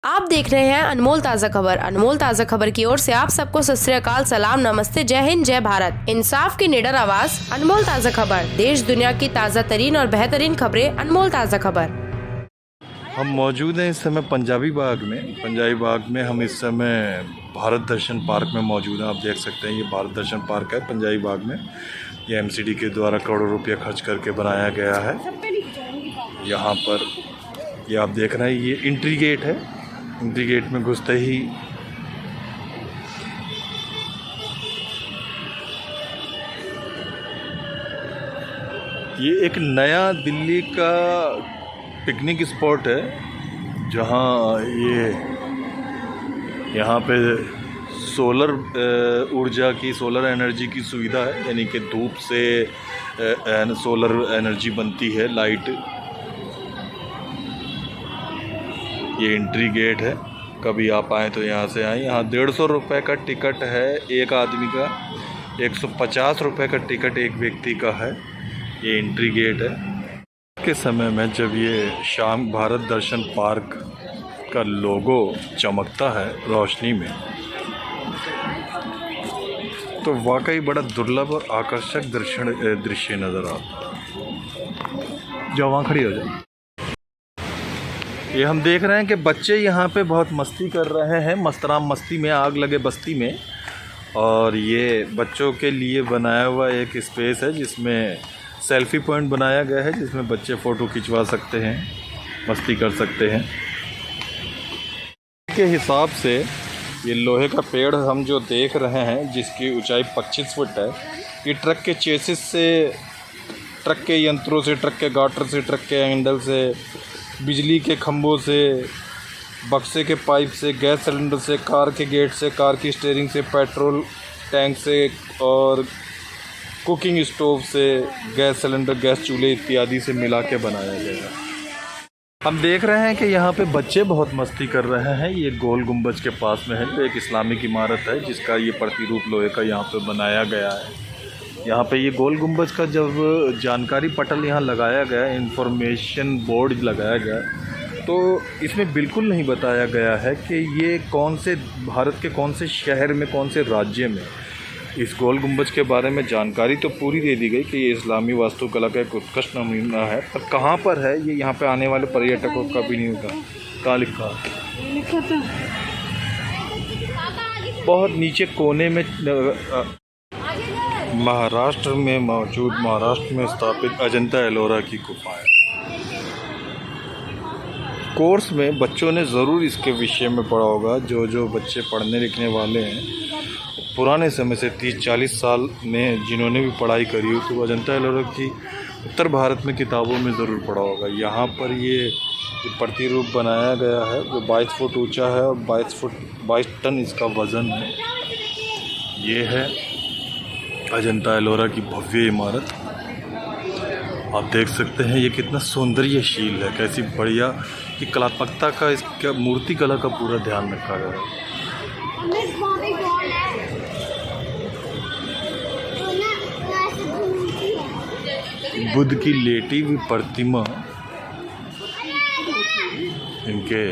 आप देख रहे हैं अनमोल ताज़ा खबर। अनमोल ताज़ा खबर की ओर से आप सबको सत श्री अकाल, सलाम, नमस्ते, जय हिंद, जय भारत। इंसाफ की निडर आवाज, अनमोल ताज़ा खबर। देश दुनिया की ताज़ा तरीन और बेहतरीन खबरें, अनमोल ताज़ा खबर। हम मौजूद हैं इस समय पंजाबी बाग में। पंजाबी बाग में हम इस समय भारत दर्शन पार्क में मौजूद हैं। आप देख सकते हैं ये भारत दर्शन पार्क है पंजाबी बाग में। ये एमसीडी के द्वारा करोड़ों रुपया खर्च करके बनाया गया है। यहाँ पर ये आप देख रहे हैं, ये एंट्री गेट है। एंट्री गेट में घुसते ही ये एक नया दिल्ली का पिकनिक स्पॉट है, जहाँ यहाँ पे सोलर ऊर्जा की, सोलर एनर्जी की सुविधा है। यानी कि धूप से सोलर एनर्जी बनती है, लाइट। ये एंट्री गेट है, कभी आप आएँ तो यहाँ से आएँ। यहाँ 150 रुपये का टिकट है एक आदमी का, 150 रुपये का टिकट एक व्यक्ति का है। ये एंट्री गेट है। के समय में जब ये शाम भारत दर्शन पार्क का लोगो चमकता है रोशनी में, तो वाकई बड़ा दुर्लभ और आकर्षक दृश्य नज़र आता है। जो वहाँ खड़ी हो जाए। ये हम देख रहे हैं कि बच्चे यहाँ पे बहुत मस्ती कर रहे हैं, मस्तराम मस्ती में, आग लगे बस्ती में। और ये बच्चों के लिए बनाया हुआ एक स्पेस है जिसमें सेल्फी पॉइंट बनाया गया है, जिसमें बच्चे फ़ोटो खिंचवा सकते हैं, मस्ती कर सकते हैं। के हिसाब से ये लोहे का पेड़ हम जो देख रहे हैं, जिसकी ऊंचाई 25 फुट है, ये ट्रक के चेसिस से, ट्रक के यंत्रों से, ट्रक के गाटर से, ट्रक के हैंडल से, बिजली के खंभों से, बक्से के पाइप से, गैस सिलेंडर से, कार के गेट से, कार की स्टीयरिंग से, पेट्रोल टैंक से और कुकिंग स्टोव से, गैस सिलेंडर, गैस चूल्हे इत्यादि से मिला के बनाया गया है। हम देख रहे हैं कि यहाँ पे बच्चे बहुत मस्ती कर रहे हैं। ये गोल गुंबज के पास में है, जो एक इस्लामिक इमारत है, जिसका ये प्रतिरूप लोहे का यहाँ पे बनाया गया है। यहाँ पे ये गोल गुंबज का जब जानकारी पटल यहाँ लगाया गया, इंफॉर्मेशन बोर्ड लगाया गया, तो इसमें बिल्कुल नहीं बताया गया है कि ये कौन से भारत के कौन से शहर में, कौन से राज्य में। इस गोल गुंबज के बारे में जानकारी तो पूरी दे दी गई कि ये इस्लामी वास्तुकला का एक उत्कृष्ट नमूना है, पर कहाँ पर है ये यहाँ पे आने वाले पर्यटकों का भी नहीं होगा। कहाँ लिखा था? बहुत नीचे कोने में, महाराष्ट्र में मौजूद, महाराष्ट्र में स्थापित अजंता एलोरा की गुफाएं। कोर्स में बच्चों ने ज़रूर इसके विषय में पढ़ा होगा। जो बच्चे पढ़ने लिखने वाले हैं, पुराने समय से 30-40 साल में जिन्होंने भी पढ़ाई करी हो, तो अजंता एलोरा की उत्तर भारत में किताबों में ज़रूर पढ़ा होगा। यहाँ पर ये प्रतिरूप बनाया गया है, जो 22 फुट ऊंचा है और 22 टन इसका वज़न है। ये है अजंता एलोरा की भव्य इमारत। आप देख सकते हैं ये कितना सौंदर्यशील है, कैसी बढ़िया कि कलात्मकता का, इसका मूर्ति कला का पूरा ध्यान रखा गया है। बुद्ध की लेटी हुई प्रतिमा इनके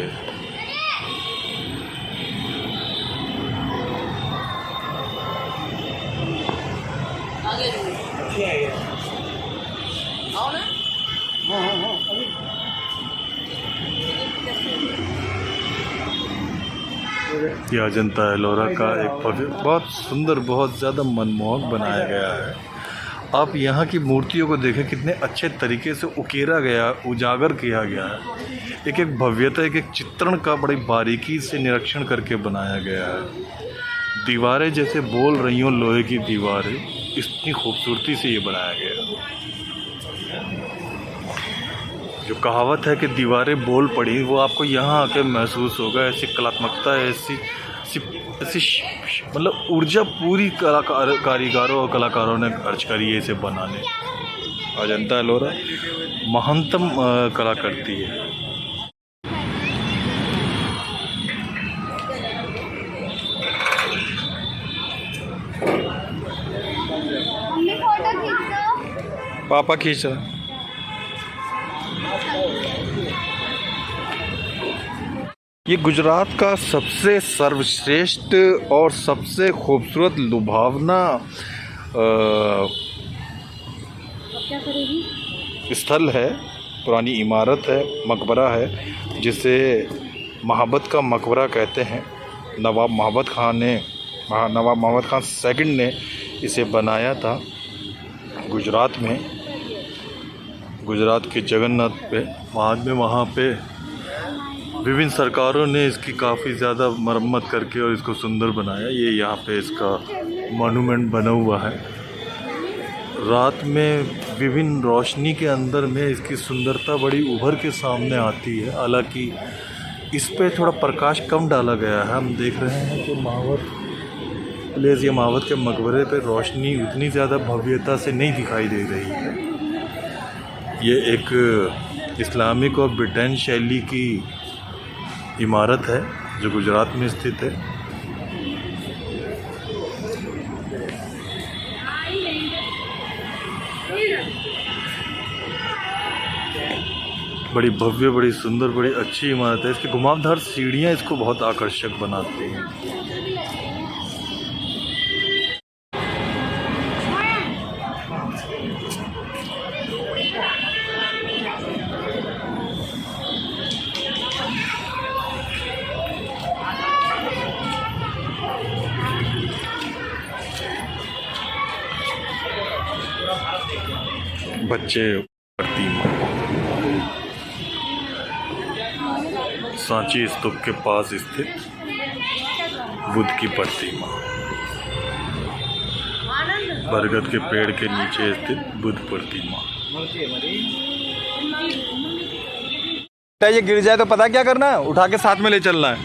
ये अजंता एलोरा का एक भव्य, बहुत सुंदर, बहुत ज़्यादा मनमोहक बनाया गया है। आप यहाँ की मूर्तियों को देखें, कितने अच्छे तरीके से उकेरा गया, उजागर किया गया है। एक एक भव्यता, एक एक चित्रण का बड़ी बारीकी से निरीक्षण करके बनाया गया है। दीवारें जैसे बोल रही हों, लोहे की दीवारें, इतनी खूबसूरती से ये बनाया गया है। जो कहावत है कि दीवारें बोल पड़ी, वो आपको यहाँ आकर महसूस होगा। ऐसी कलात्मकता है, ऐसी मतलब ऊर्जा पूरी कारीगरों और कलाकारों ने खर्च करी है इसे बनाने। अजंता एलोरा महत्तम कला करती है। पापा खींच रहा। ये गुजरात का सबसे सर्वश्रेष्ठ और सबसे खूबसूरत लुभावना स्थल है, पुरानी इमारत है, मकबरा है, जिसे महाबत का मकबरा कहते हैं। नवाब महाबत खान सेकंड ने इसे बनाया था गुजरात में, गुजरात के जगन्नाथ पे। बाद में वहाँ पे विभिन्न सरकारों ने इसकी काफ़ी ज़्यादा मरम्मत करके और इसको सुंदर बनाया। ये यहाँ पे इसका मॉन्यूमेंट बना हुआ है। रात में विभिन्न रोशनी के अंदर में इसकी सुंदरता बड़ी उभर के सामने आती है। हालांकि इस पे थोड़ा प्रकाश कम डाला गया है। हम देख रहे हैं कि महाबत प्लेस या महाबत के मकबरे पे रोशनी उतनी ज़्यादा भव्यता से नहीं दिखाई दे रही है। ये एक इस्लामिक और ब्रिटेन शैली की इमारत है जो गुजरात में स्थित है। बड़ी भव्य, बड़ी सुंदर, बड़ी अच्छी इमारत है। इसकी घुमावदार सीढ़ियाँ इसको बहुत आकर्षक बनाती हैं। बच्चे प्रतिमा सांची स्तूप के पास स्थित बुद्ध की प्रतिमा, बरगद के पेड़ के नीचे स्थित बुद्ध प्रतिमा। ये गिर जाए तो पता क्या करना है, उठा के साथ में ले चलना है।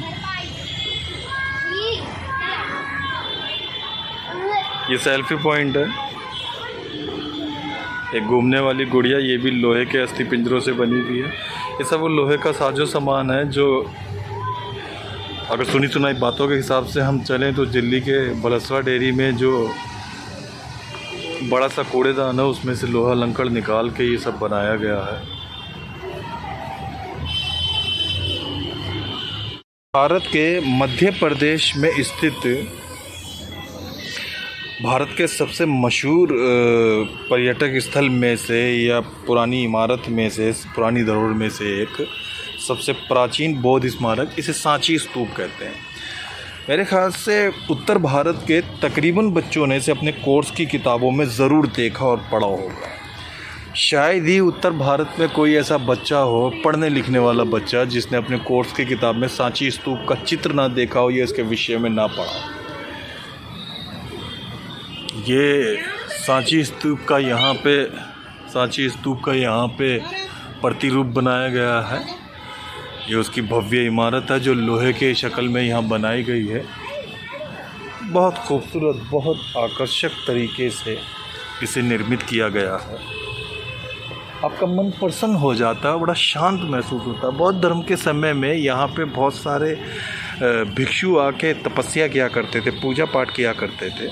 ये सेल्फी पॉइंट है। एक घूमने वाली गुड़िया, ये भी लोहे के अस्थि पिंजरों से बनी हुई है। ये सब वो लोहे का साजो सामान है जो अगर सुनी सुनाई बातों के हिसाब से हम चलें तो दिल्ली के बलसवा डेयरी में जो बड़ा सा कूड़ेदान है उसमें से लोहा लंकड़ निकाल के ये सब बनाया गया है। भारत के मध्य प्रदेश में स्थित भारत के सबसे मशहूर पर्यटक स्थल में से या पुरानी इमारत में से, पुरानी धरोहर में से एक सबसे प्राचीन बौद्ध स्मारक, इसे सांची स्तूप कहते हैं। मेरे ख्याल से उत्तर भारत के तकरीबन बच्चों ने इसे अपने कोर्स की किताबों में ज़रूर देखा और पढ़ा होगा। शायद ही उत्तर भारत में कोई ऐसा बच्चा हो, पढ़ने लिखने वाला बच्चा, जिसने अपने कोर्स की किताब में सांची स्तूप का चित्र ना देखा हो या इसके विषय में ना पढ़ा। ये सांची स्तूप का यहाँ पे प्रतिरूप बनाया गया है। ये उसकी भव्य इमारत है जो लोहे के शक्ल में यहाँ बनाई गई है। बहुत खूबसूरत, बहुत आकर्षक तरीके से इसे निर्मित किया गया है। आपका मन प्रसन्न हो जाता है, बड़ा शांत महसूस होता है। बौद्ध धर्म के समय में यहाँ पे बहुत सारे भिक्षु आके तपस्या किया करते थे, पूजा पाठ किया करते थे।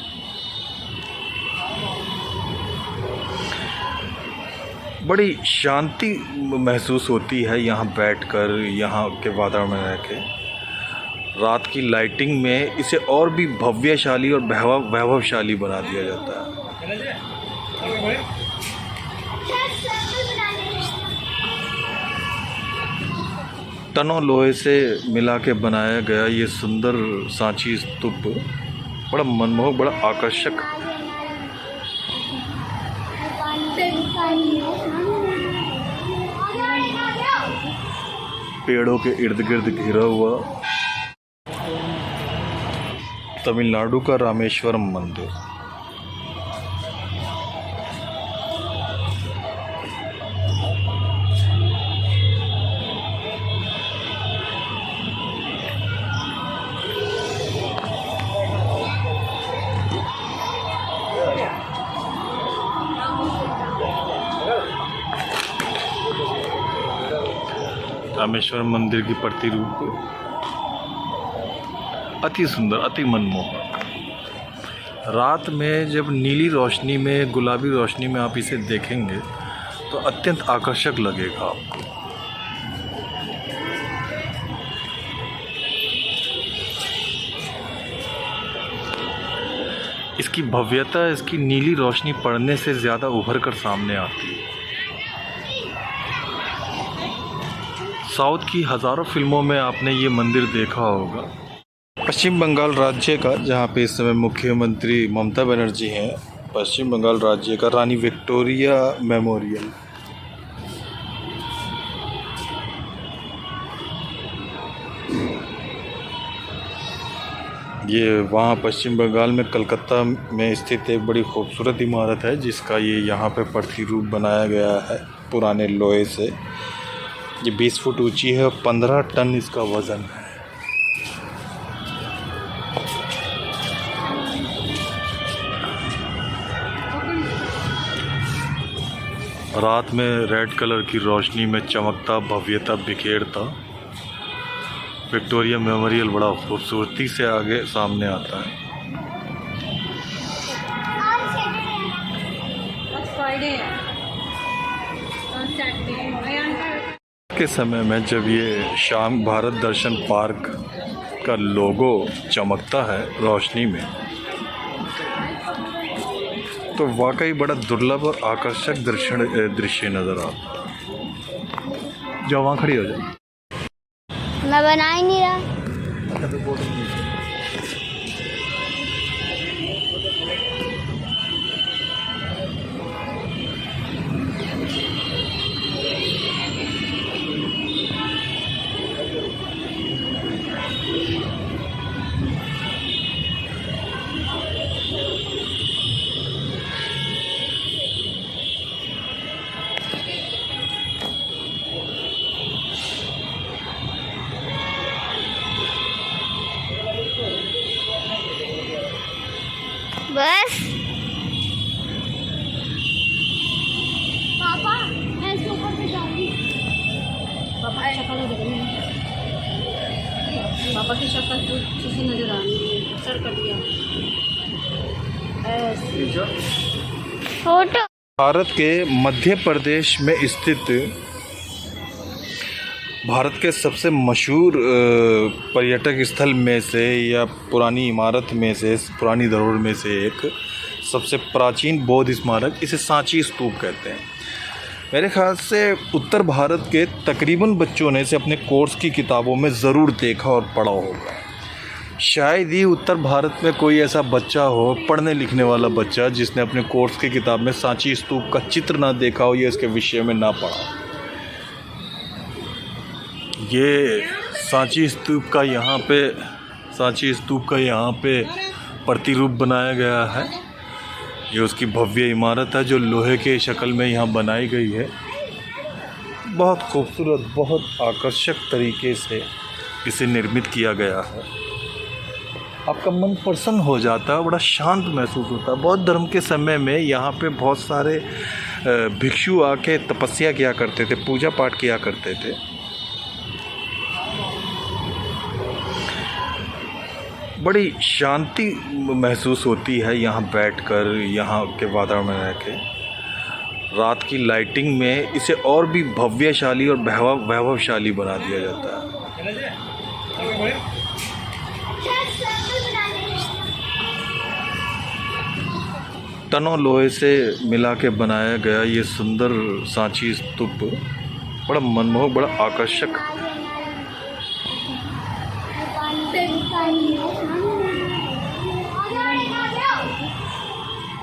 बड़ी शांति महसूस होती है यहाँ बैठकर, यहाँ के वातावरण में रह के। रात की लाइटिंग में इसे और भी भव्यशाली और वैभवशाली बना दिया जाता है। टनों लोहे से मिला के बनाया गया ये सुंदर सांची स्तूप बड़ा मनमोहक, बड़ा आकर्षक। पेड़ों के इर्द गिर्द घिरा हुआ तमिलनाडु का रामेश्वरम मंदिर। रामेश्वरम मंदिर की प्रतिरूप अति सुंदर, अति मनमोहक। रात में जब नीली रोशनी में, गुलाबी रोशनी में आप इसे देखेंगे तो अत्यंत आकर्षक लगेगा आपको। इसकी भव्यता इसकी नीली रोशनी पड़ने से ज़्यादा उभर कर सामने आती है। साउथ की हज़ारों फिल्मों में आपने ये मंदिर देखा होगा। पश्चिम बंगाल राज्य का, जहाँ पे इस समय मुख्यमंत्री ममता बनर्जी हैं, पश्चिम बंगाल राज्य का रानी विक्टोरिया मेमोरियल। ये वहाँ पश्चिम बंगाल में कलकत्ता में स्थित एक बड़ी खूबसूरत इमारत है, जिसका ये यहाँ पे प्रतिरूप बनाया गया है पुराने लोहे से। ये 20 फुट ऊंची है और 15 टन इसका वज़न है। रात में रेड कलर की रोशनी में चमकता, भव्यता बिखेरता विक्टोरिया मेमोरियल बड़ा खूबसूरती से आगे सामने आता है। के समय में जब ये शाम भारत दर्शन पार्क का लोगो चमकता है रोशनी में, तो वाकई बड़ा दुर्लभ और आकर्षक दृश्य नज़र आता है। जो वहाँ खड़ी हो जाए, मैं बना ही नहीं रहा। बस पापा, मैं इसके ऊपर से जाऊंगी। पापा की शक्ल पापा की शक्ल तो किसी नजर आ रही है। सर कट गया। फोटो भारत के मध्य प्रदेश में स्थित भारत के सबसे मशहूर पर्यटक स्थल में से या पुरानी इमारत में से, पुरानी धरोहर में से एक सबसे प्राचीन बौद्ध स्मारक, इसे सांची स्तूप कहते हैं। मेरे ख्याल से उत्तर भारत के तकरीबन बच्चों ने इसे अपने कोर्स की किताबों में ज़रूर देखा और पढ़ा होगा। शायद ही उत्तर भारत में कोई ऐसा बच्चा हो, पढ़ने लिखने वाला बच्चा, जिसने अपने कोर्स की किताब में सांची स्तूप का चित्र ना देखा हो या इसके विषय में ना पढ़ा। ये सांची स्तूप का यहाँ पे प्रतिरूप बनाया गया है। ये उसकी भव्य इमारत है जो लोहे के शक्ल में यहाँ बनाई गई है। बहुत खूबसूरत, बहुत आकर्षक तरीके से इसे निर्मित किया गया है। आपका मन प्रसन्न हो जाता है, बड़ा शांत महसूस होता है। बौद्ध धर्म के समय में यहाँ पे बहुत सारे भिक्षु आके तपस्या किया करते थे, पूजा पाठ किया करते थे। बड़ी शांति महसूस होती है यहाँ बैठकर, यहाँ के वातावरण में रह के। रात की लाइटिंग में इसे और भी भव्यशाली और वैभवशाली बना दिया जाता है। टनों लोहे से मिला के बनाया गया ये सुंदर सांची स्तूप बड़ा मनमोहक, बड़ा आकर्षक,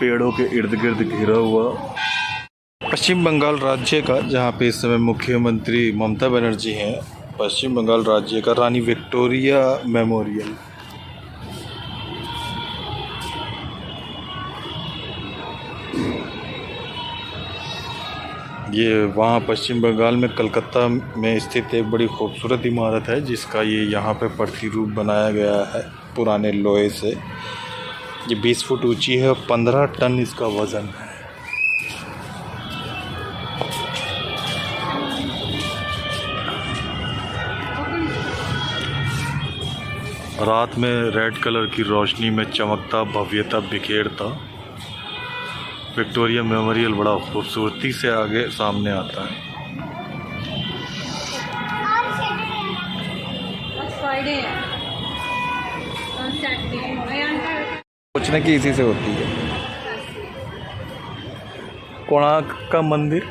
पेड़ों के इर्द गिर्द घिरा हुआ। पश्चिम बंगाल राज्य का, जहाँ पे इस समय मुख्यमंत्री ममता बनर्जी हैं, पश्चिम बंगाल राज्य का रानी विक्टोरिया मेमोरियल। ये वहाँ पश्चिम बंगाल में कलकत्ता में स्थित एक बड़ी खूबसूरत इमारत है, जिसका ये यहाँ पे प्रतिरूप बनाया गया है पुराने लोहे से। ये 20 फुट ऊंची है और 15 टन इसका वज़न है। रात में रेड कलर की रोशनी में चमकता, भव्यता बिखेरता विक्टोरिया मेमोरियल बड़ा खूबसूरती से आगे सामने आता है। सोचने की इसी से होती है। कोणार्क का मंदिर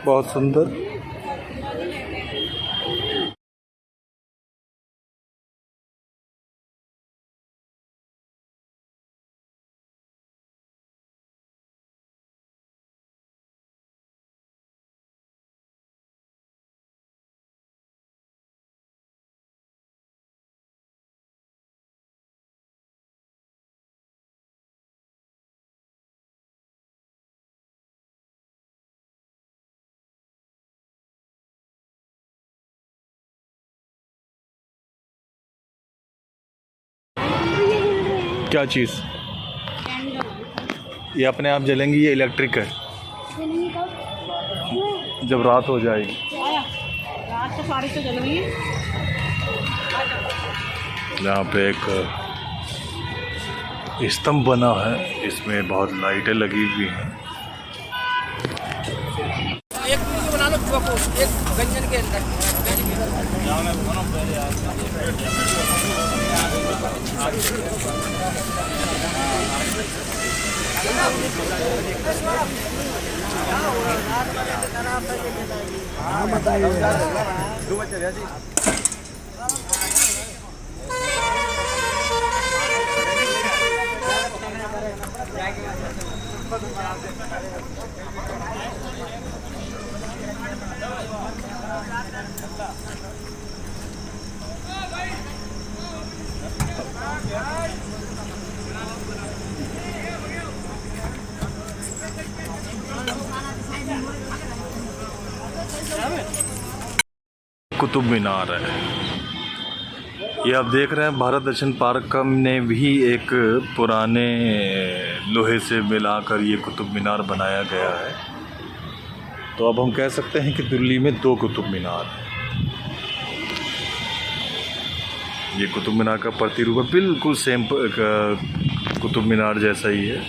बहुत सुंदर। क्या चीज़? ये अपने आप जलेंगी, ये इलेक्ट्रिक है। जलेंगी कब? जब रात हो जाएगी। रात को सारी तो जल रही है। यहाँ पे एक स्तंभ बना है, इसमें बहुत लाइटें लगी हुई हैं। एक वीडियो बना लो को एक गंजन के अंदर कुतुब मीनार है। ये आप देख रहे हैं भारत दर्शन पार्क ने भी एक पुराने लोहे से मिलाकर ये कुतुब मीनार बनाया गया है। तो अब हम कह सकते हैं कि दिल्ली में 2 कुतुब मीनार हैं। ये कुतुब मीनार का प्रतिरूप है, बिल्कुल सेम कुतुब मीनार जैसा ही है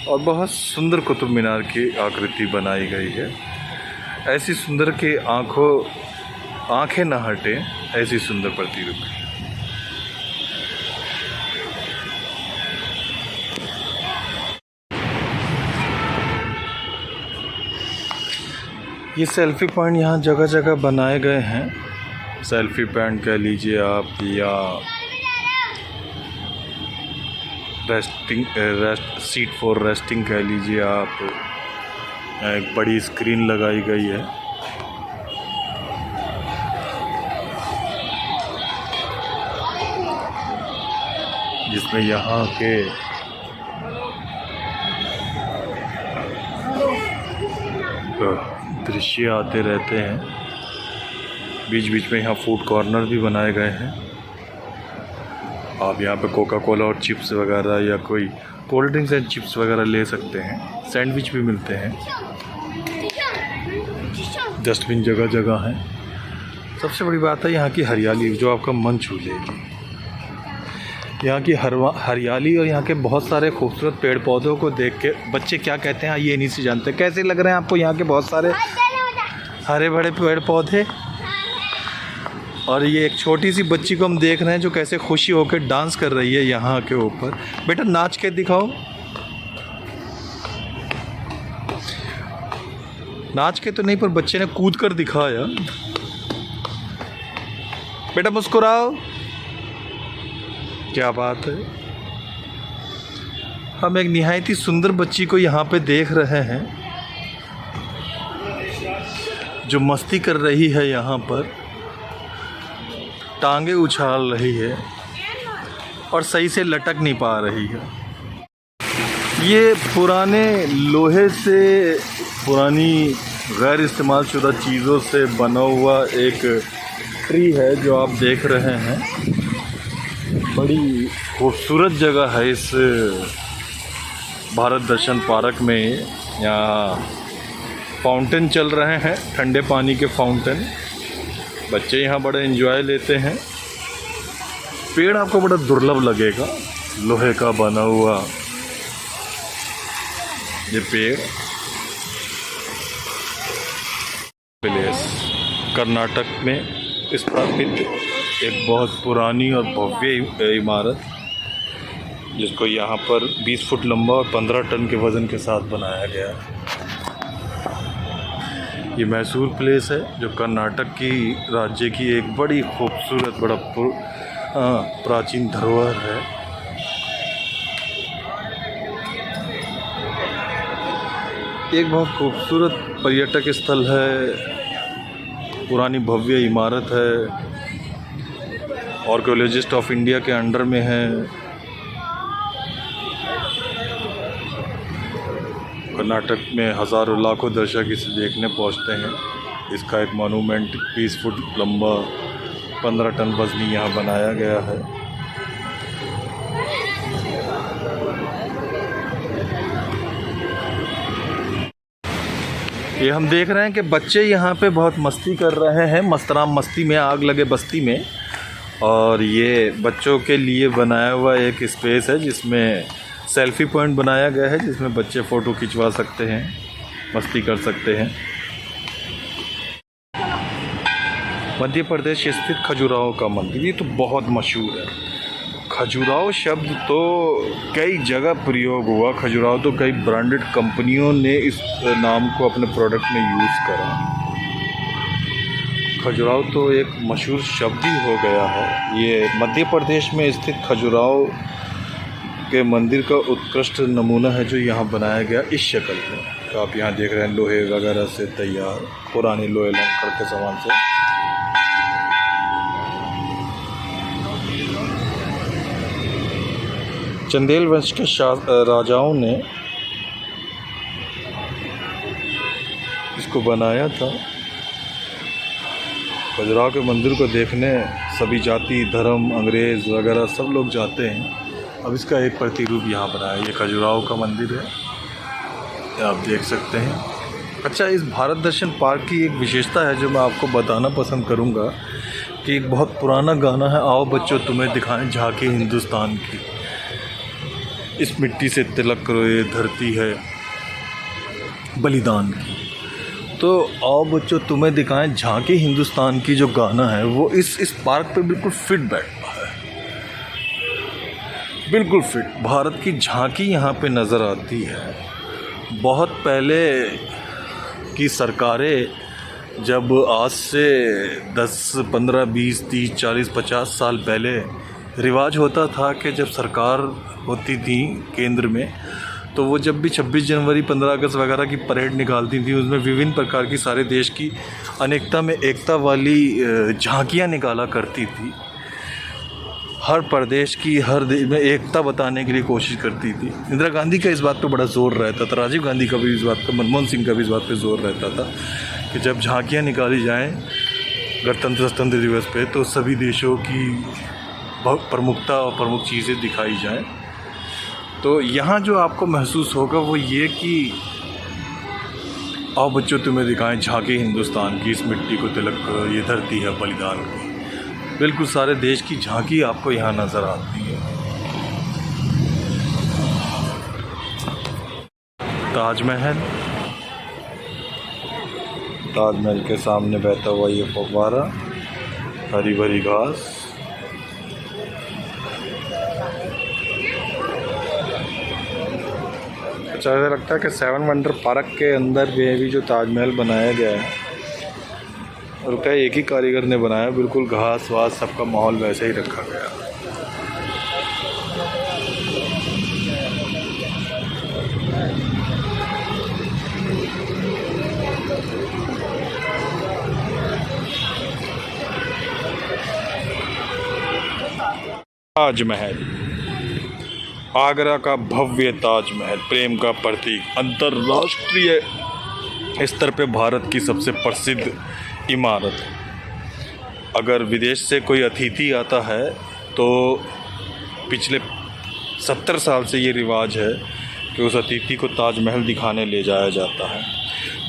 और बहुत सुंदर कुतुब मीनार की आकृति बनाई गई है। ऐसी सुंदर कि आंखें न हटे, ऐसी सुंदर प्रतिरूप है। ये सेल्फी पॉइंट यहाँ जगह जगह बनाए गए हैं। सेल्फी पॉइंट कह लीजिए आप, या सीट फॉर रेस्टिंग कह लीजिए आप। एक बड़ी स्क्रीन लगाई गई है। जिसमें यहाँ के दृश्य आते रहते हैं। बीच बीच में यहाँ फूड कॉर्नर भी बनाए गए हैं। आप यहाँ पे कोका कोला और चिप्स वगैरह या कोई कोल्ड ड्रिंक्स एंड चिप्स वगैरह ले सकते हैं। सैंडविच भी मिलते हैं। डस्टबिन जगह जगह हैं। सबसे बड़ी बात है यहाँ की हरियाली, जो आपका मन छू लेगी। यहाँ की हरियाली और यहाँ के बहुत सारे खूबसूरत पेड़ पौधों को देख के बच्चे क्या कहते हैं ये नहीं से जानते। कैसे लग रहे हैं आपको यहाँ के बहुत सारे हरे भरे पेड़ पौधे? और ये एक छोटी सी बच्ची को हम देख रहे हैं जो कैसे खुशी होकर डांस कर रही है यहाँ के ऊपर। बेटा नाच के दिखाओ। नाच के तो नहीं, पर बच्चे ने कूद कर दिखाया। बेटा मुस्कुराओ। क्या बात है। हम एक निहायत ही सुंदर बच्ची को यहाँ पे देख रहे हैं जो मस्ती कर रही है। यहाँ पर टांगे उछाल रही है और सही से लटक नहीं पा रही है। ये पुराने लोहे से, पुरानी गैर इस्तेमाल शुदा चीज़ों से बना हुआ एक ट्री है जो आप देख रहे हैं। बड़ी खूबसूरत जगह है इस भारत दर्शन पार्क में। यहाँ फाउंटेन चल रहे हैं, ठंडे पानी के फाउंटेन। बच्चे यहाँ बड़े एंजॉय लेते हैं। पेड़ आपको बड़ा दुर्लभ लगेगा, लोहे का बना हुआ ये पेड़। प्लेस कर्नाटक में स्थापित एक बहुत पुरानी और भव्य इमारत जिसको यहाँ पर 20 फुट लंबा और 15 टन के वज़न के साथ बनाया गया। ये मैसूर प्लेस है जो कर्नाटक की राज्य की एक बड़ी खूबसूरत प्राचीन धरोहर है। एक बहुत खूबसूरत पर्यटक स्थल है, पुरानी भव्य इमारत है, आर्कियोलॉजिस्ट ऑफ इंडिया के अंडर में है। कर्नाटक में हज़ारों लाखों दर्शक इसे देखने पहुंचते हैं। इसका एक मॉन्यूमेंट 20 फुट लंबा 15 टन वज़नी यहाँ बनाया गया है। ये हम देख रहे हैं कि बच्चे यहाँ पे बहुत मस्ती कर रहे हैं, मस्तराम मस्ती में, आग लगे बस्ती में। और ये बच्चों के लिए बनाया हुआ एक स्पेस है जिसमें सेल्फी पॉइंट बनाया गया है, जिसमें बच्चे फ़ोटो खिंचवा सकते हैं, मस्ती कर सकते हैं। मध्य प्रदेश स्थित खजुराहो का मंदिर, ये तो बहुत मशहूर है। खजुराहो शब्द तो कई जगह प्रयोग हुआ, खजुराहो तो कई ब्रांडेड कंपनियों ने इस नाम को अपने प्रोडक्ट में यूज़ करा। खजुराहो तो एक मशहूर शब्द ही हो गया है। ये मध्य प्रदेश में स्थित खजुराहो के मंदिर का उत्कृष्ट नमूना है जो यहाँ बनाया गया इस शक्ल में। तो आप यहाँ देख रहे हैं लोहे वगैरह से तैयार, पुराने लोहे लंकर के सामान से। चंदेल वंश के राजाओं ने इसको बनाया था। खजुराहो के मंदिर को देखने सभी जाति धर्म अंग्रेज़ वगैरह सब लोग जाते हैं। अब इसका एक प्रतिरूप यहाँ बना है। ये खजुराहो का मंदिर है, आप देख सकते हैं। अच्छा, इस भारत दर्शन पार्क की एक विशेषता है जो मैं आपको बताना पसंद करूँगा कि एक बहुत पुराना गाना है, आओ बच्चों तुम्हें दिखाएं झांकी हिंदुस्तान की। इस मिट्टी से तिलक करो, ये धरती है बलिदान की। तो आओ बच्चों तुम्हें दिखाएं झांकी हिंदुस्तान की जो गाना है वो इस पार्क पे बिल्कुल फिट बैठता है, बिल्कुल फिट। भारत की झांकी यहाँ पे नज़र आती है। बहुत पहले की सरकारें जब आज से 10, 15, 20, 30, 40, 50 साल पहले रिवाज होता था कि जब सरकार होती थी केंद्र में, तो वो जब भी 26 जनवरी 15 अगस्त वगैरह की परेड निकालती थी, उसमें विभिन्न प्रकार की सारे देश की अनेकता में एकता वाली झांकियाँ निकाला करती थी। हर प्रदेश की हर देश में एकता बताने के लिए कोशिश करती थी। इंदिरा गांधी का इस बात पे बड़ा जोर रहता था, राजीव गांधी का भी इस बात पे, मनमोहन सिंह का भी इस बात पे जोर रहता था कि जब झांकियाँ निकाली जाएँ गणतंत्र दिवस पे तो सभी देशों की प्रमुखता और प्रमुख चीज़ें दिखाई जाएं। तो यहाँ जो आपको महसूस होगा वो ये कि आओ बच्चों तुम्हें दिखाएं झांकी हिंदुस्तान की, इस मिट्टी को तिलक करो, ये धरती है बलिदान की। बिल्कुल सारे देश की झांकी आपको यहाँ नज़र आती है। ताजमहल, ताजमहल के सामने बहता हुआ ये फव्वारा, हरी भरी घास। अच्छा, ऐसा लगता है कि 7 वंडर पार्क के अंदर भी जो ताजमहल बनाया गया है, और क्या एक ही कारीगर ने बनाया, बिल्कुल घास वास सबका माहौल वैसे ही रखा गया। ताजमहल, आगरा का भव्य ताजमहल, प्रेम का प्रतीक, अंतर्राष्ट्रीय स्तर पे भारत की सबसे प्रसिद्ध इमारत। अगर विदेश से कोई अतिथि आता है तो पिछले 70 साल से ये रिवाज है कि उस अतिथि को ताजमहल दिखाने ले जाया जाता है।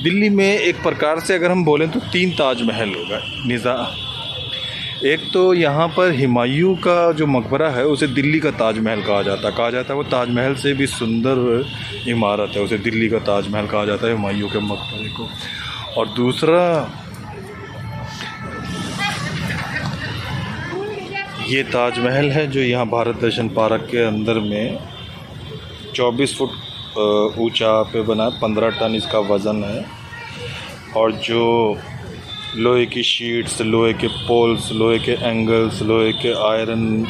दिल्ली में एक प्रकार से अगर हम बोलें तो 3 ताजमहल होगा। एक तो यहाँ पर हुमायूं का जो मकबरा है उसे दिल्ली का ताजमहल कहा जाता है। वो ताजमहल से भी सुंदर इमारत है, उसे दिल्ली का ताजमहल कहा जाता है, हुमायूं के मकबरे को। और दूसरा ये ताजमहल है जो यहाँ भारत दर्शन पार्क के अंदर में 24 फुट ऊंचा पे बना, 15 टन इसका वज़न है। और जो लोहे की शीट्स, लोहे के पोल्स, लोहे के एंगल्स, लोहे के आयरन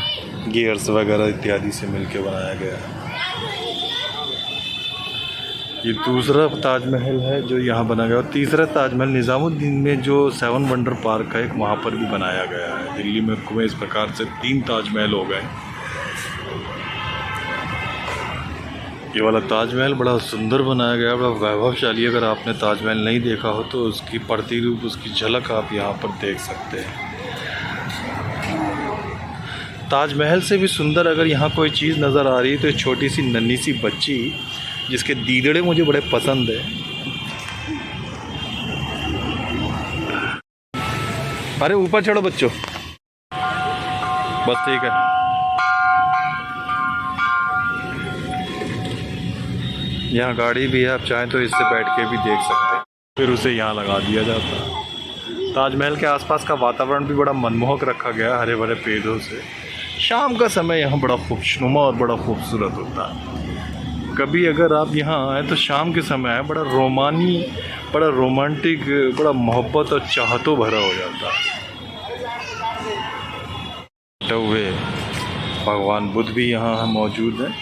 गियर्स वगैरह इत्यादि से मिलके बनाया गया है। ये दूसरा ताजमहल है जो यहाँ बना गया। और तीसरा ताजमहल निज़ामुद्दीन में जो 7 वंडर पार्क है एक, वहाँ पर भी बनाया गया है। दिल्ली में इस प्रकार से 3 ताजमहल हो गए। ये वाला ताजमहल बड़ा सुंदर बनाया गया, बड़ा वैभवशाली। अगर आपने ताजमहल नहीं देखा हो तो उसकी प्रतिरूप, उसकी झलक आप यहाँ पर देख सकते हैं। ताजमहल से भी सुंदर अगर यहाँ कोई चीज़ नज़र आ रही है तो एक छोटी सी नन्ही सी बच्ची जिसके दीदड़े मुझे बड़े पसंद है। अरे ऊपर चढ़ो बच्चों, बस ठीक है। यहाँ गाड़ी भी है, आप चाहें तो इससे बैठ के भी देख सकते हैं, फिर उसे यहाँ लगा दिया जाता है। ताजमहल के आसपास का वातावरण भी बड़ा मनमोहक रखा गया है, हरे भरे पेड़ों से। शाम का समय यहाँ बड़ा खुशनुमा और बड़ा खूबसूरत होता है। कभी अगर आप यहाँ आए तो शाम के समय आए, बड़ा रोमानी, बड़ा रोमांटिक, बड़ा मोहब्बत और चाहतों भरा हो जाता है। हुए भगवान बुद्ध भी यहाँ मौजूद हैं।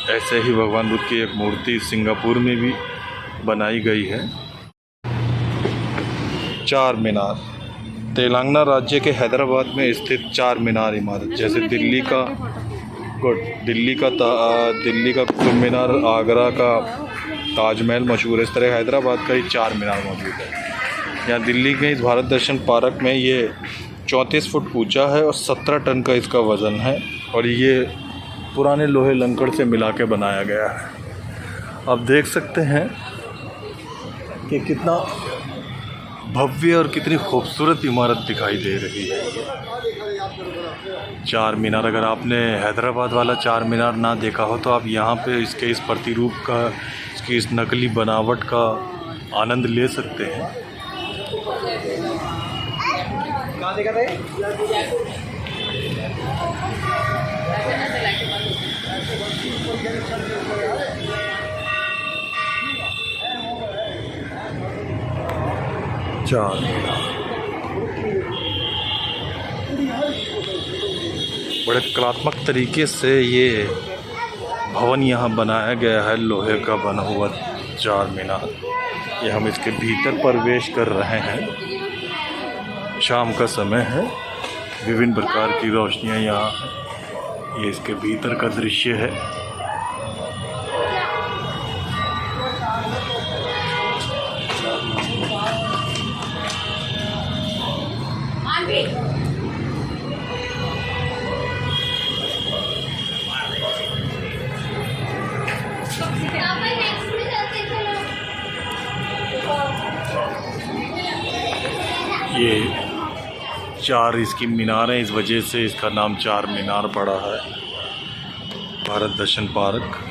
ऐसे ही भगवान बुद्ध की एक मूर्ति सिंगापुर में भी बनाई गई है। चार मीनार, तेलंगाना राज्य के हैदराबाद में स्थित चार मीनार इमारत, जैसे दिल्ली का कुतुब मीनार, आगरा का ताजमहल मशहूर है, इस तरह हैदराबाद का ही चार मीनार मौजूद है। यहाँ दिल्ली के इस भारत दर्शन पार्क में ये 34 फुट ऊंचा है और 17 टन का इसका वज़न है। और ये पुराने लोहे लंकड़ से मिला के बनाया गया है। आप देख सकते हैं कि कितना भव्य और कितनी खूबसूरत इमारत दिखाई दे रही है। चार मीनार, अगर आपने हैदराबाद वाला चार मीनार ना देखा हो तो आप यहाँ पे इसके इस प्रतिरूप का, इसकी इस नकली बनावट का आनंद ले सकते हैं। चार मीनार बड़े कलात्मक तरीके से ये भवन यहाँ बनाया गया है, लोहे का बना हुआ चार मीनार। ये हम इसके भीतर प्रवेश कर रहे हैं। शाम का समय है, विभिन्न प्रकार की रोशनियाँ यहाँ हैं। ये इसके भीतर का दृश्य है। ये चार इसकी मीनार हैं, इस वजह से इसका नाम चार मीनार पड़ा है। भारत दर्शन पार्क।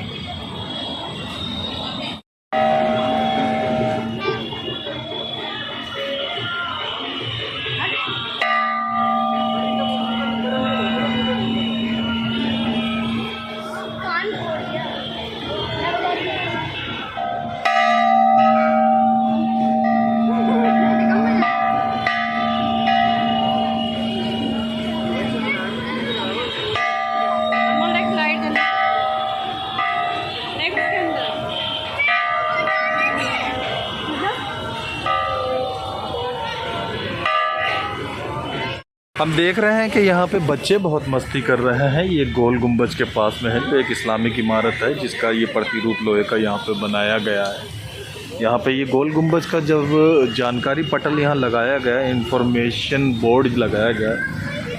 हम देख रहे हैं कि यहाँ पे बच्चे बहुत मस्ती कर रहे हैं। ये गोल गुंबज के पास में है, तो एक इस्लामिक इमारत है जिसका ये प्रतिरूप लोहे का यहाँ पे बनाया गया है। यहाँ पे ये गोल गुंबज का जब जानकारी पटल यहाँ लगाया गया, इंफॉर्मेशन बोर्ड लगाया गया,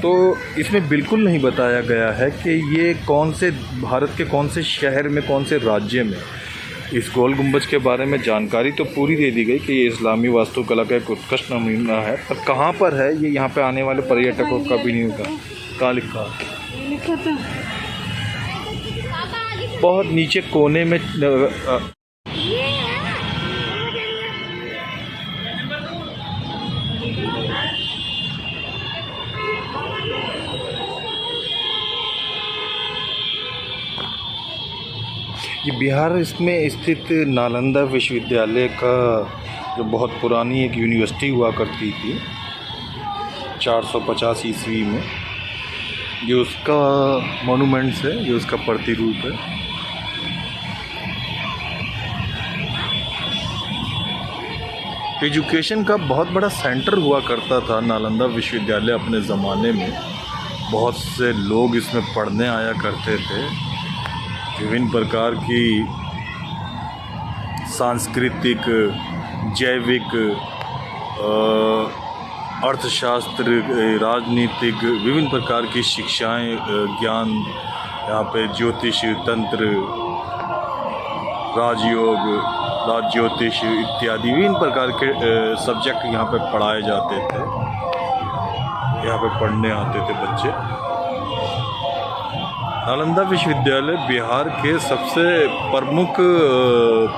तो इसमें बिल्कुल नहीं बताया गया है कि ये कौन से भारत के कौन से शहर में, कौन से राज्य में। इस गोल गुंबज के बारे में जानकारी तो पूरी दे दी गई कि ये इस्लामी वास्तुकला का एक उत्कृष्ट नमूना है, पर कहाँ पर है ये यहाँ पे आने वाले पर्यटकों का भी नहीं होगा। कहाँ लिखा था? बहुत नीचे कोने में ये बिहार इसमें स्थित नालंदा विश्वविद्यालय का जो बहुत पुरानी एक यूनिवर्सिटी हुआ करती थी 450 ईस्वी में, ये उसका मॉन्यूमेंट्स है, ये उसका प्रतिरूप है। एजुकेशन का बहुत बड़ा सेंटर हुआ करता था नालंदा विश्वविद्यालय अपने ज़माने में। बहुत से लोग इसमें पढ़ने आया करते थे। विभिन्न प्रकार की सांस्कृतिक, जैविक, अर्थशास्त्र, राजनीतिक, विभिन्न प्रकार की शिक्षाएं, ज्ञान, यहाँ पे ज्योतिष, तंत्र, राजयोग, राज ज्योतिष इत्यादि विभिन्न प्रकार के सब्जेक्ट यहाँ पे पढ़ाए जाते थे। यहाँ पे पढ़ने आते थे बच्चे। नालंदा विश्वविद्यालय बिहार के सबसे प्रमुख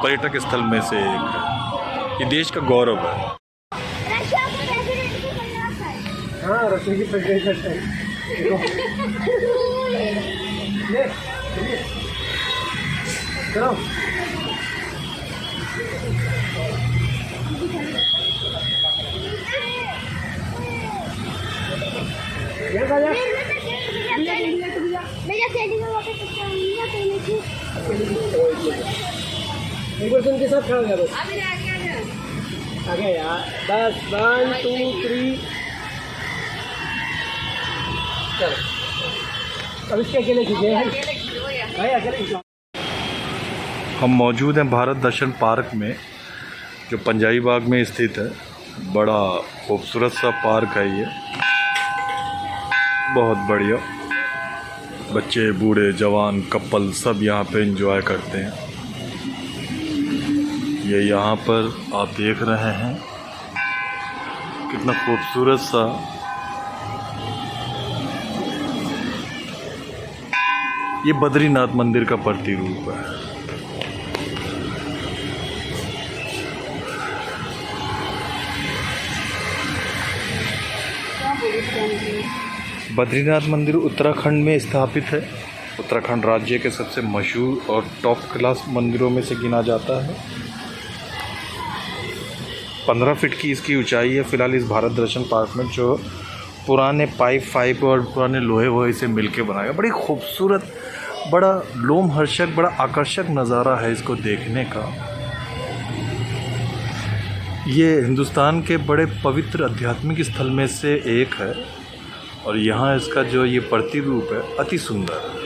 पर्यटक स्थल में से एक है। ये देश का गौरव है। रशिया का प्रेसिडेंट को बनना है। हाँ, रशिया की प्रेसिडेंट है। ले, चलो। ये गाया। मेरा सेटिंग में वापस नहीं पहले थी। एक बार उनके साथ खड़ा हो जाओ। आ गया यार। बस 1 2 3 चलो। अब इसके अकेले खींचे हैं। भाई अकेले खींचो। हम मौजूद हैं भारत दर्शन पार्क में, जो पंजाबी बाग में स्थित है। बड़ा खूबसूरत सा पार्क है ये, बहुत बढ़िया। बच्चे, बूढ़े, जवान, कपल सब यहाँ पे एंजॉय करते हैं। ये यहाँ पर आप देख रहे हैं कितना खूबसूरत सा ये बद्रीनाथ मंदिर का प्रतिरूप है। बद्रीनाथ मंदिर उत्तराखंड में स्थापित है। उत्तराखंड राज्य के सबसे मशहूर और टॉप क्लास मंदिरों में से गिना जाता है। 15 फीट की इसकी ऊंचाई है। फिलहाल इस भारत दर्शन पार्क में जो पुराने पाइप और पुराने लोहे वोहे से मिलके बनाया, बड़ी खूबसूरत, बड़ा लोमहर्षक, बड़ा आकर्षक नज़ारा है इसको देखने का। ये हिंदुस्तान के बड़े पवित्र आध्यात्मिक स्थल में से एक है और यहाँ इसका जो ये प्रतिरूप है अति सुंदर है।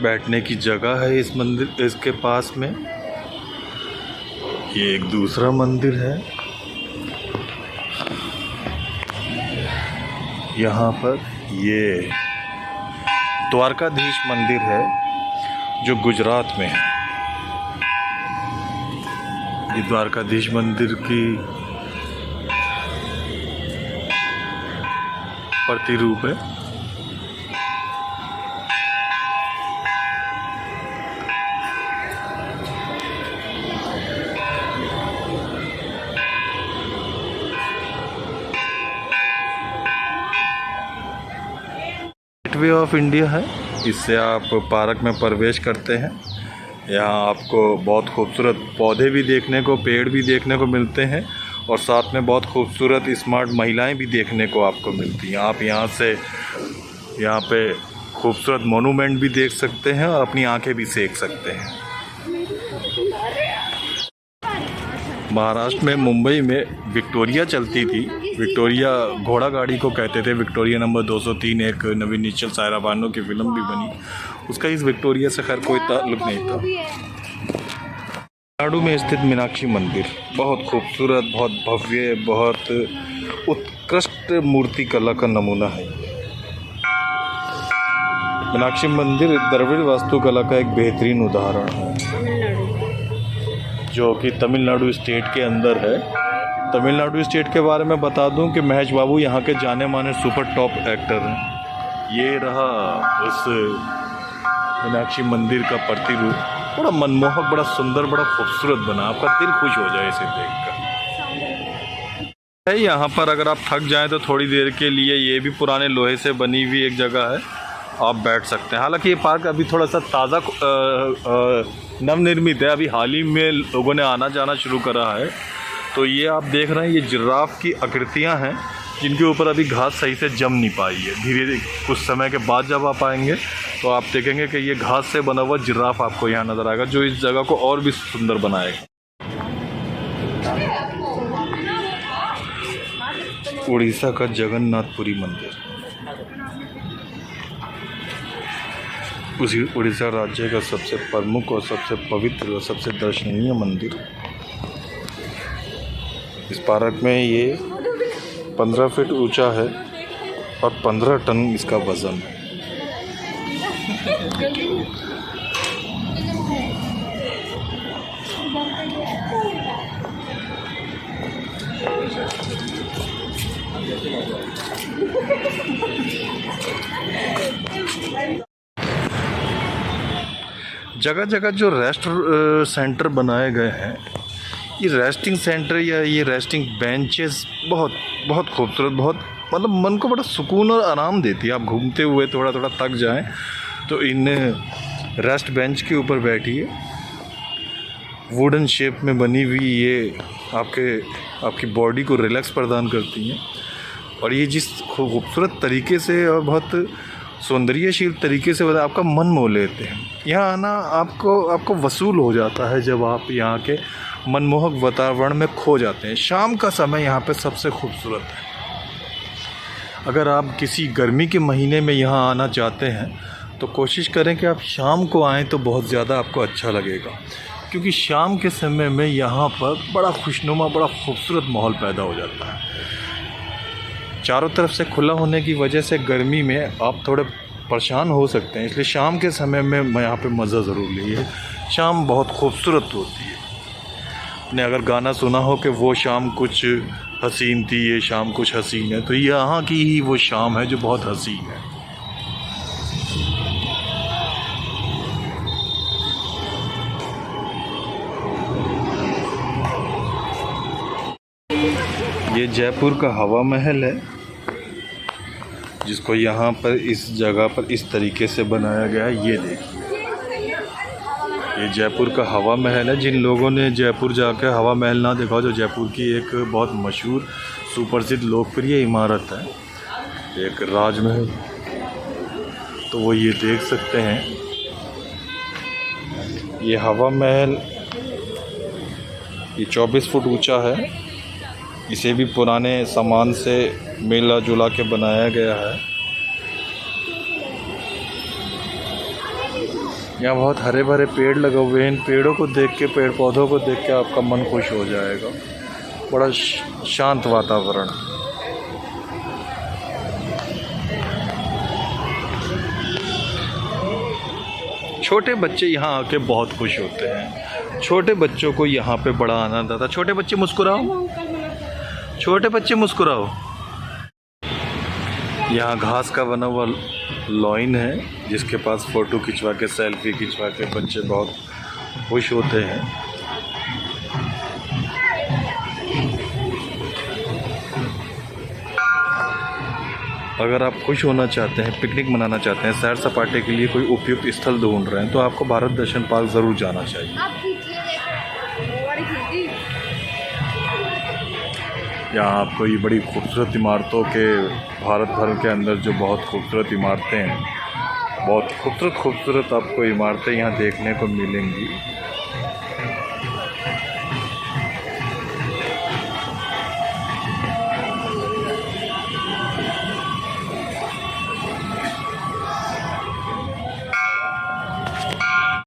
बैठने की जगह है इस मंदिर, इसके पास में। ये एक दूसरा मंदिर है। यहाँ पर ये द्वारकाधीश मंदिर है जो गुजरात में है। ये द्वारकाधीश मंदिर की प्रतिरूप है। गेटवे ऑफ इंडिया है। इससे आप पार्क में प्रवेश करते हैं। यहाँ आपको बहुत खूबसूरत पौधे भी देखने को, पेड़ भी देखने को मिलते हैं और साथ में बहुत खूबसूरत स्मार्ट महिलाएं भी देखने को आपको मिलती हैं। आप यहाँ से यहाँ पे खूबसूरत मोनूमेंट भी देख सकते हैं और अपनी आंखें भी सेक सकते हैं। महाराष्ट्र में मुंबई में विक्टोरिया चलती थी। विक्टोरिया घोड़ा गाड़ी को कहते थे। विक्टोरिया नंबर 203 एक नवीन निश्चल सायरा बानो की फिल्म भी बनी। उसका इस विक्टोरिया से खैर कोई ताल्लुक नहीं था। तमिलनाडु में स्थित मीनाक्षी मंदिर बहुत खूबसूरत, बहुत भव्य, बहुत उत्कृष्ट मूर्ति कला का नमूना है। मीनाक्षी मंदिर द्रविड़ वास्तुकला का एक बेहतरीन उदाहरण है जो कि तमिलनाडु स्टेट के अंदर है। तमिलनाडु स्टेट के बारे में बता दूं कि महेश बाबू यहाँ के जाने माने सुपर टॉप एक्टर हैं। ये रहा उस मीनाक्षी मंदिर का प्रतिरूप, बड़ा मनमोहक, बड़ा सुंदर, बड़ा खूबसूरत बना। आपका दिल खुश हो जाए इसे देखकर। यहाँ पर अगर आप थक जाएं तो थोड़ी देर के लिए ये भी पुराने लोहे से बनी हुई एक जगह है, आप बैठ सकते हैं। हालांकि ये पार्क अभी थोड़ा सा ताज़ा नवनिर्मित है, अभी हाल ही में लोगों ने आना जाना शुरू करा है। तो ये आप देख रहे हैं, ये जिराफ की आकृतियाँ हैं जिनके ऊपर अभी घास सही से जम नहीं पाई है। धीरे धीरे कुछ समय के बाद जब आप आएंगे तो आप देखेंगे कि ये घास से बना हुआ जिराफ आपको यहाँ नज़र आएगा, जो इस जगह को और भी सुंदर बनाएगा। उड़ीसा का जगन्नाथपुरी मंदिर, उसी उड़ीसा राज्य का सबसे प्रमुख और सबसे पवित्र और सबसे दर्शनीय मंदिर। इस पार्क में ये 15 फीट ऊंचा है और 15 टन इसका वजन है। जगह जगह जो रेस्ट सेंटर बनाए गए हैं, ये रेस्टिंग सेंटर या ये रेस्टिंग बेंचेस बहुत बहुत खूबसूरत, बहुत मतलब मन को बड़ा सुकून और आराम देती है। आप घूमते हुए थोड़ा थोड़ा थक जाएं तो इन रेस्ट बेंच के ऊपर बैठिए। वुडन शेप में बनी हुई ये आपकी बॉडी को रिलैक्स प्रदान करती हैं, और ये जिस खूबसूरत तरीके से और बहुत सौंदर्यशील तरीके से आपका मन मोह लेते हैं। यहाँ आना आपको वसूल हो जाता है जब आप यहाँ के मनमोहक वातावरण में खो जाते हैं। शाम का समय यहाँ पे सबसे खूबसूरत है। अगर आप किसी गर्मी के महीने में यहाँ आना चाहते हैं तो कोशिश करें कि आप शाम को आएँ तो बहुत ज़्यादा आपको अच्छा लगेगा, क्योंकि शाम के समय में यहाँ पर बड़ा खुशनुमा, बड़ा खूबसूरत माहौल पैदा हो जाता है। चारों तरफ से खुला होने की वजह से गर्मी में आप थोड़े परेशान हो सकते हैं, इसलिए शाम के समय में यहाँ पे मज़ा ज़रूर लीजिए। शाम बहुत खूबसूरत होती है। आपने अगर गाना सुना हो कि वो शाम कुछ हसीन थी, ये शाम कुछ हसीन है, तो यहाँ की ही वो शाम है जो बहुत हसीन है। ये जयपुर का हवा महल है, जिसको यहाँ पर इस जगह पर इस तरीके से बनाया गया है। ये देखिए, ये जयपुर का हवा महल है। जिन लोगों ने जयपुर जाकर हवा महल ना देखा, जो जयपुर की एक बहुत मशहूर सुप्रसिद्ध लोकप्रिय इमारत है, एक राजमहल, तो वो ये देख सकते हैं। ये हवा महल ये 24 फुट ऊंचा है। इसे भी पुराने सामान से मिला जुला के बनाया गया है। यहाँ बहुत हरे भरे पेड़ लगे हुए हैं। इन पेड़ों को देख के, पेड़ पौधों को देख के आपका मन खुश हो जाएगा। बड़ा शांत वातावरण। छोटे बच्चे यहाँ आके बहुत खुश होते हैं। छोटे बच्चों को यहाँ पे बड़ा आनंद आता है। छोटे बच्चे मुस्कुराओ, छोटे बच्चे मुस्कुराओ। यहाँ घास का बना हुआ लॉइन है, जिसके पास फ़ोटो खिंचवा के, सेल्फी खिंचवा के बच्चे बहुत खुश होते हैं। अगर आप खुश होना चाहते हैं, पिकनिक मनाना चाहते हैं, सैर सपाटे के लिए कोई उपयुक्त स्थल ढूंढ रहे हैं, तो आपको भारत दर्शन पार्क ज़रूर जाना चाहिए। यहाँ आपको ये बड़ी खूबसूरत इमारतों के, भारत भर के अंदर जो बहुत खूबसूरत इमारतें हैं, बहुत खूबसूरत आपको इमारतें यहाँ देखने को मिलेंगी।